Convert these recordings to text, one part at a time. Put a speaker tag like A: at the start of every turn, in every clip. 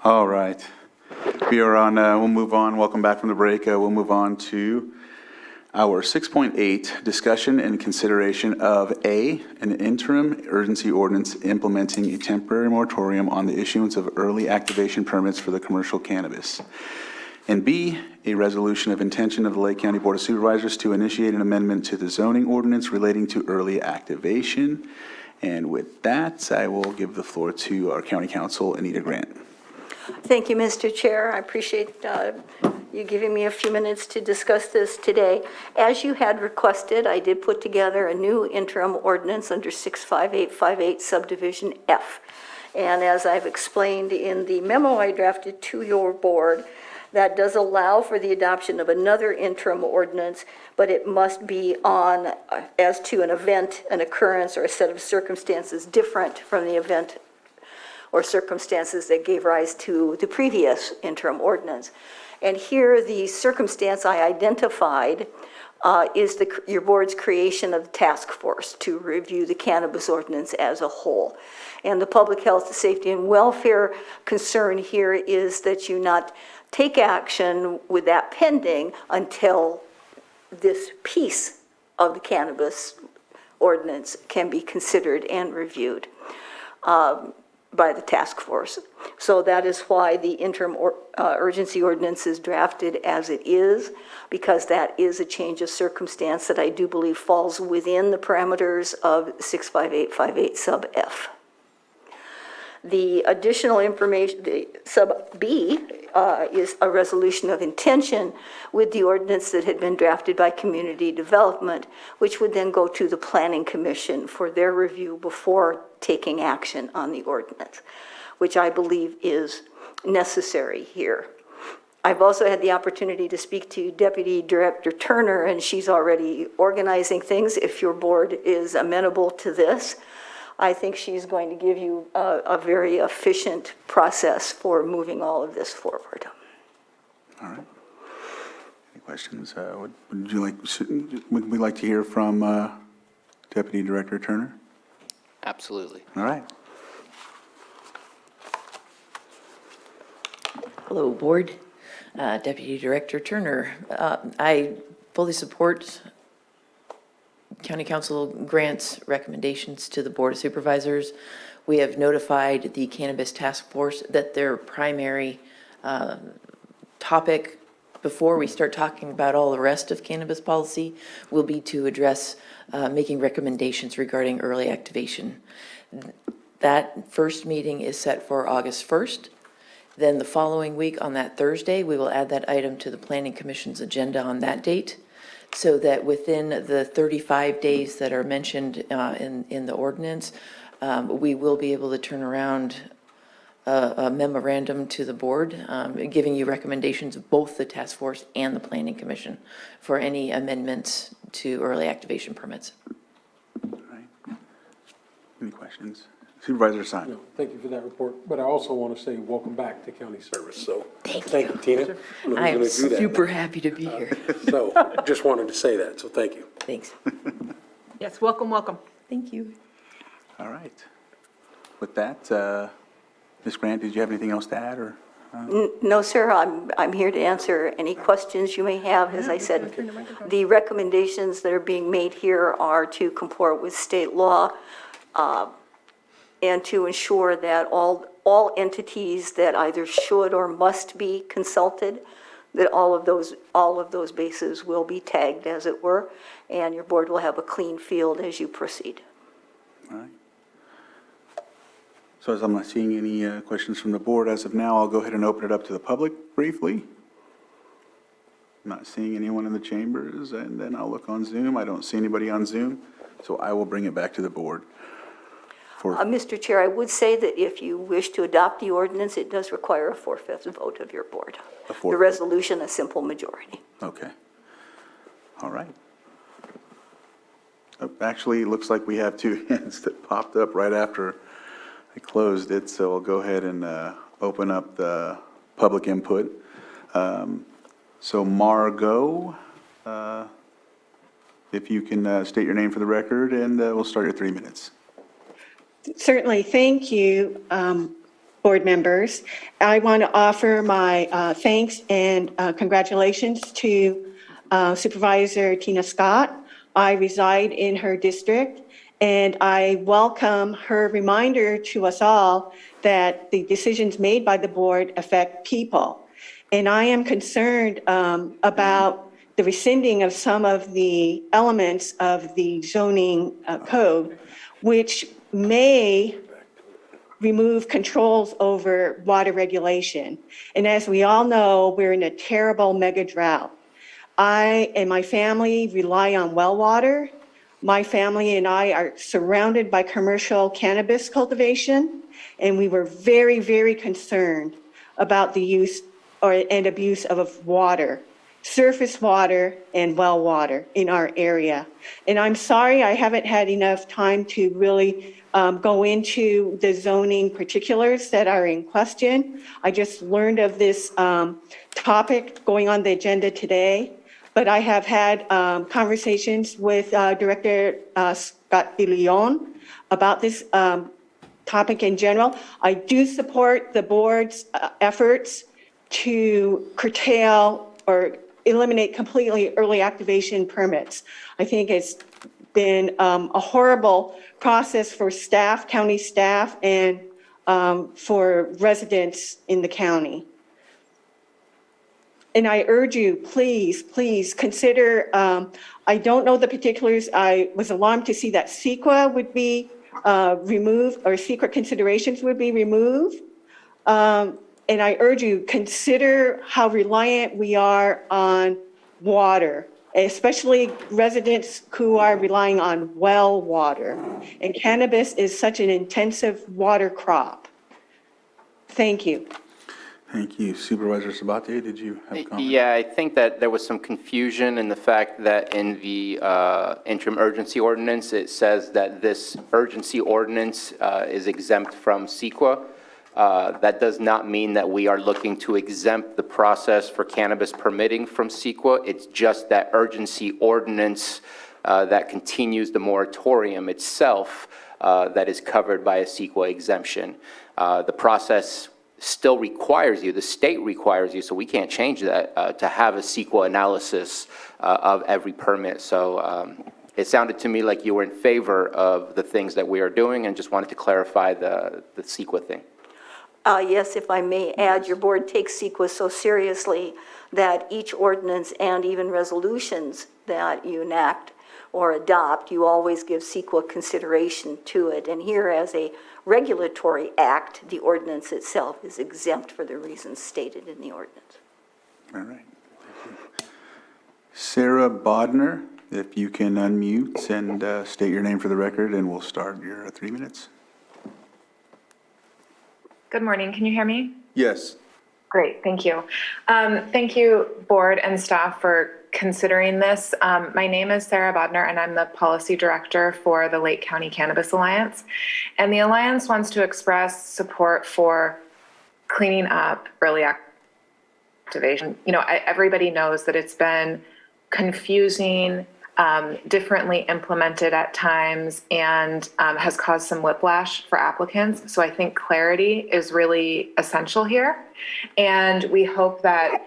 A: All right. We are on, we'll move on. Welcome back from the break. We'll move on to our 6.8, discussion and consideration of an interim urgency ordinance implementing a temporary moratorium on the issuance of early activation permits for the commercial cannabis. And B, a resolution of intention of the Lake County Board of Supervisors to initiate an amendment to the zoning ordinance relating to early activation. And with that, I will give the floor to our County Counsel, Anita Grant.
B: Thank you, Mr. Chair. I appreciate you giving me a few minutes to discuss this today. As you had requested, I did put together a new interim ordinance under 65858 subdivision F. And as I've explained in the memo I drafted to your board, that does allow for the adoption of another interim ordinance, but it must be on as to an event, an occurrence, or a set of circumstances different from the event or circumstances that gave rise to the previous interim ordinance. And here, the circumstance I identified is your board's creation of the task force to review the cannabis ordinance as a whole. And the public health, safety, and welfare concern here is that you not take action with that pending until this piece of the cannabis ordinance can be considered and reviewed by the task force. So that is why the interim urgency ordinance is drafted as it is, because that is a change of circumstance that I do believe falls within the parameters of 65858 sub F. The additional information, the sub B, is a resolution of intention with the ordinance that had been drafted by Community Development, which would then go to the Planning Commission for their review before taking action on the ordinance, which I believe is necessary here. I've also had the opportunity to speak to Deputy Director Turner, and she's already organizing things. If your board is amenable to this, I think she's going to give you a very efficient process for moving all of this forward.
A: All right. Any questions? Would we like to hear from Deputy Director Turner?
C: Absolutely.
A: All right.
D: Hello, Board. Deputy Director Turner. I fully support County Council Grant's recommendations to the Board of Supervisors. We have notified the Cannabis Task Force that their primary topic before we start talking about all the rest of cannabis policy will be to address making recommendations regarding early activation. That first meeting is set for August 1st. Then the following week on that Thursday, we will add that item to the Planning Commission's agenda on that date, so that within the 35 days that are mentioned in the ordinance, we will be able to turn around a memorandum to the board, giving you recommendations of both the task force and the Planning Commission for any amendments to early activation permits.
A: All right. Any questions? Supervisor Simon.
E: No, thank you for that report, but I also want to say welcome back to county service, so.
D: Thank
E: you, Tina.
D: I am super happy to be here.
E: So, just wanted to say that, so thank you.
D: Thanks.
F: Yes, welcome, welcome.
D: Thank you.
A: All right. With that, Ms. Grant, did you have anything else to add, or?
B: No, sir, I'm here to answer any questions you may have. As I said, the recommendations that are being made here are to comport with state law, and to ensure that all entities that either should or must be consulted, that all of those bases will be tagged, as it were, and your board will have a clean field as you proceed.
A: All right. So as I'm not seeing any questions from the board as of now, I'll go ahead and open it up to the public briefly. I'm not seeing anyone in the chambers, and then I'll look on Zoom. I don't see anybody on Zoom, so I will bring it back to the board.
B: Mr. Chair, I would say that if you wish to adopt the ordinance, it does require a 4/5 vote of your board. The resolution, a simple majority.
A: Okay. All right. Actually, it looks like we have two hands that popped up right after I closed it, so I'll go ahead and open up the public input. So Margot, if you can state your name for the record, and we'll start your 3 minutes.
G: Certainly, thank you. board members. I want to offer my thanks and congratulations to Supervisor Tina Scott. I reside in her district, and I welcome her reminder to us all that the decisions made by the board affect people. And I am concerned about the rescinding of some of the elements of the zoning code, which may remove controls over water regulation. And as we all know, we're in a terrible mega drought. I and my family rely on well water. My family and I are surrounded by commercial cannabis cultivation, and we were very, very concerned about the use and abuse of water, surface water and well water in our area. And I'm sorry I haven't had enough time to really go into the zoning particulars that are in question. I just learned of this topic going on the agenda today, but I have had conversations with Director Scott De Leon about this topic in general. I do support the board's efforts to curtail or eliminate completely early activation permits. I think it's been a horrible process for staff, county staff, and for residents in the county. And I urge you, please, please consider, I don't know the particulars. I was alarmed to see that CEQA would be removed, or CEQA considerations would be removed. And I urge you, consider how reliant we are on water, especially residents who are relying on well water. And cannabis is such an intensive water crop. Thank you.
A: Thank you. Supervisor Sabatier, did you have a comment?
C: Yeah, I think that there was some confusion in the fact that in the interim urgency ordinance, it says that this urgency ordinance is exempt from CEQA. That does not mean that we are looking to exempt the process for cannabis permitting from CEQA. It's just that urgency ordinance that continues the moratorium itself that is covered by a CEQA exemption. The process still requires you, the state requires you, so we can't change that, to have a CEQA analysis of every permit. So it sounded to me like you were in favor of the things that we are doing, and just wanted to clarify the CEQA thing.
B: Yes, if I may add, your board takes CEQA so seriously that each ordinance and even resolutions that you enact or adopt, you always give CEQA consideration to it. And here, as a regulatory act, the ordinance itself is exempt for the reasons stated in the ordinance.
A: All right. Thank you. Sarah Bodner, if you can unmute and state your name for the record, and we'll start your 3 minutes.
H: Good morning. Can you hear me?
A: Yes.
H: Great. Thank you. Thank you, board and staff, for considering this. My name is Sarah Bodner, and I'm the policy director for the Lake County Cannabis Alliance. And the Alliance wants to express support for cleaning up early activation. You know, everybody knows that it's been confusing, differently implemented at times, and has caused some whiplash for applicants. So I think clarity is really essential here. And we hope that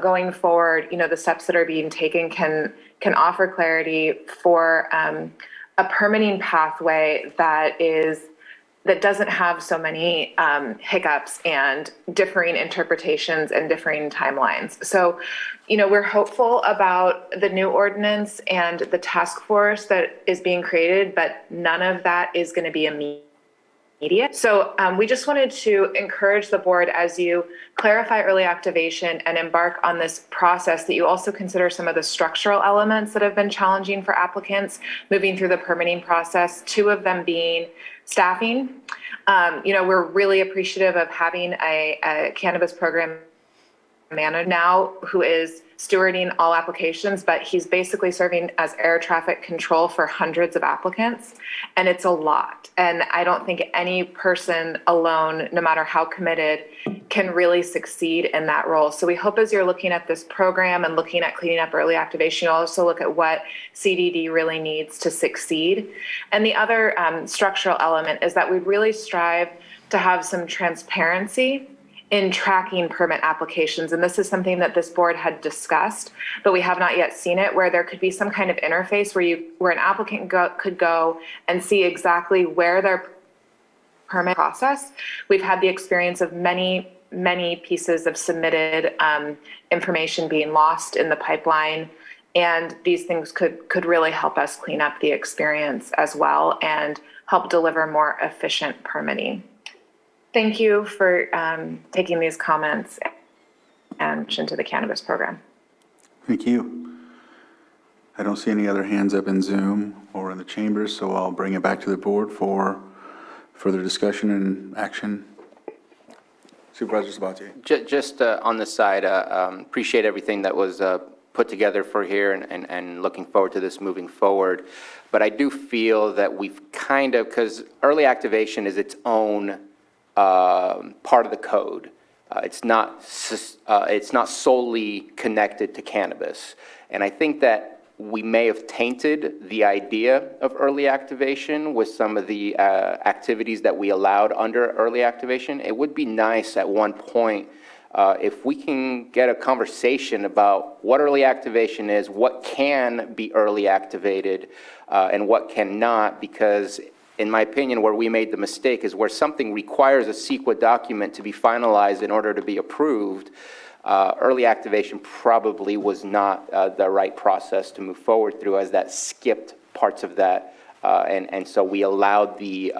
H: going forward, you know, the steps that are being taken can offer clarity for a permitting pathway that doesn't have so many hiccups and differing interpretations and differing timelines. So, you know, we're hopeful about the new ordinance and the task force that is being created, but none of that is going to be immediate. So we just wanted to encourage the board, as you clarify early activation and embark on this process, that you also consider some of the structural elements that have been challenging for applicants moving through the permitting process, two of them being staffing. You know, we're really appreciative of having a cannabis program manager now who is stewarding all applications, but he's basically serving as air traffic control for hundreds of applicants, and it's a lot. And I don't think any person alone, no matter how committed, can really succeed in that role. So we hope, as you're looking at this program and looking at cleaning up early activation, you also look at what CDD really needs to succeed. And the other structural element is that we really strive to have some transparency in tracking permit applications. And this is something that this board had discussed, but we have not yet seen it, where there could be some kind of interface where an applicant could go and see exactly where their permit process. We've had the experience of many pieces of submitted information being lost in the pipeline. And these things could really help us clean up the experience as well and help deliver more efficient permitting. Thank you for taking these comments and into the cannabis program.
A: Thank you. I don't see any other hands up in Zoom or in the chambers, so I'll bring it back to the board for further discussion and action. Supervisor Sabatier.
C: Just on the side, appreciate everything that was put together for here and looking forward to this moving forward. But I do feel that we've kind of, because early activation is its own part of the code. It's not solely connected to cannabis. And I think that we may have tainted the idea of early activation with some of the activities that we allowed under early activation. It would be nice at one point if we can get a conversation about what early activation is, what can be early activated, and what cannot, because in my opinion, where we made the mistake is where something requires a CEQA document to be finalized in order to be approved. Early activation probably was not the right process to move forward through, as that skipped parts of that. And so we allowed the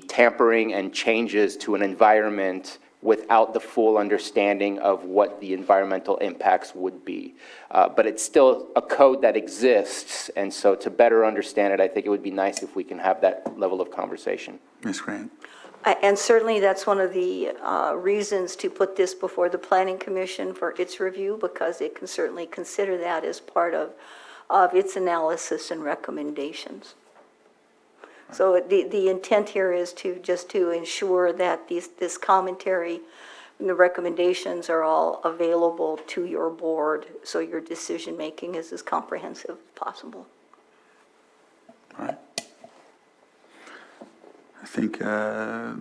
C: tampering and changes to an environment without the full understanding of what the environmental impacts would be. But it's still a code that exists, and so to better understand it, I think it would be nice if we can have that level of conversation.
A: Ms. Grant.
B: And certainly that's one of the reasons to put this before the Planning Commission for its review, because it can certainly consider that as part of its analysis and recommendations. So the intent here is to ensure that this commentary and the recommendations are all available to your board, so your decision-making is as comprehensive as possible.
A: All right. I think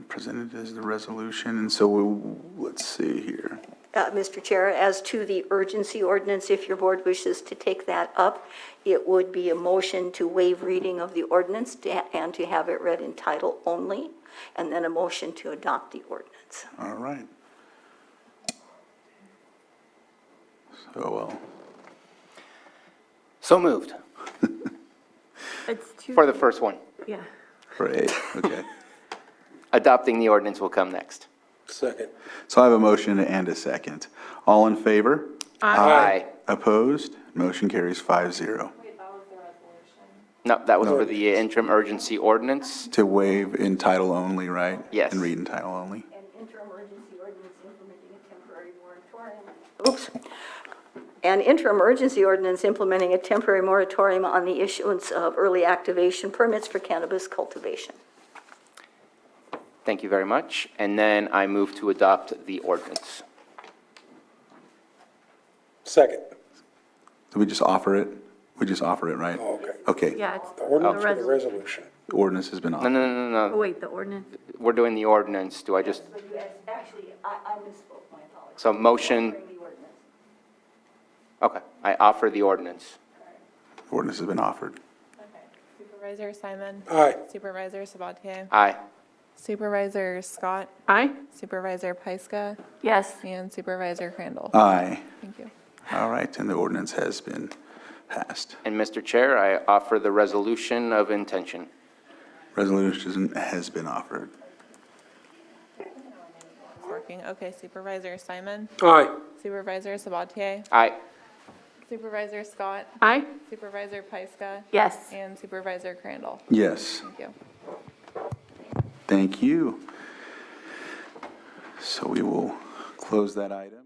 A: presented as the resolution, and so let's see here.
B: Mr. Chair, as to the urgency ordinance, if your board wishes to take that up, it would be a motion to waive reading of the ordinance and to have it read in title only, and then a motion to adopt the ordinance.
A: All right. So,
C: So moved
F: It's too,
C: for the first one.
F: yeah.
A: for A, okay.
C: Adopting the ordinance will come next.
E: Second.
A: So I have a motion and a second. All in favor?
C: Aye.
A: Opposed? Motion carries 5-0.
C: No, that was for the interim urgency ordinance.
A: To waive in title only, right?
C: Yes.
A: And read in title only.
B: An interim urgency ordinance implementing a temporary moratorium. Oops. An interim urgency ordinance implementing a temporary moratorium on the issuance of early activation permits for cannabis cultivation.
C: Thank you very much. And then I move to adopt the ordinance.
E: Second.
A: So we just offer it? We just offer it, right?
E: Oh, okay.
A: Okay.
F: Yeah, it's
E: The ordinance or the
F: resolution.
E: resolution?
A: The ordinance has been
C: No,
A: offered.
C: no, no, no,
F: Oh,
C: no.
F: wait, the ordinance.
C: We're doing the ordinance. Do I just,
B: Actually, I misspoke, my apologies.
C: so motion, okay. I offer the ordinance.
A: The ordinance has been offered.
I: Supervisor Simon.
E: Aye.
I: Supervisor Sabatier.
C: Aye.
I: Supervisor Scott.
F: Aye?
I: Supervisor Pyska.
F: Yes.
I: And Supervisor Crandall.
A: Aye.
I: Thank you.
A: All right, and the ordinance has been passed.
C: And Mr. Chair, I offer the resolution of intention.
A: Resolution has been offered.
I: It's working. Okay, Supervisor Simon.
E: Aye.
I: Supervisor Sabatier.
C: Aye.
I: Supervisor Scott.
F: Aye?
I: Supervisor Pyska.
F: Yes.
I: And Supervisor Crandall.
A: Yes.
I: Thank you.
A: Thank you. So we will close that item.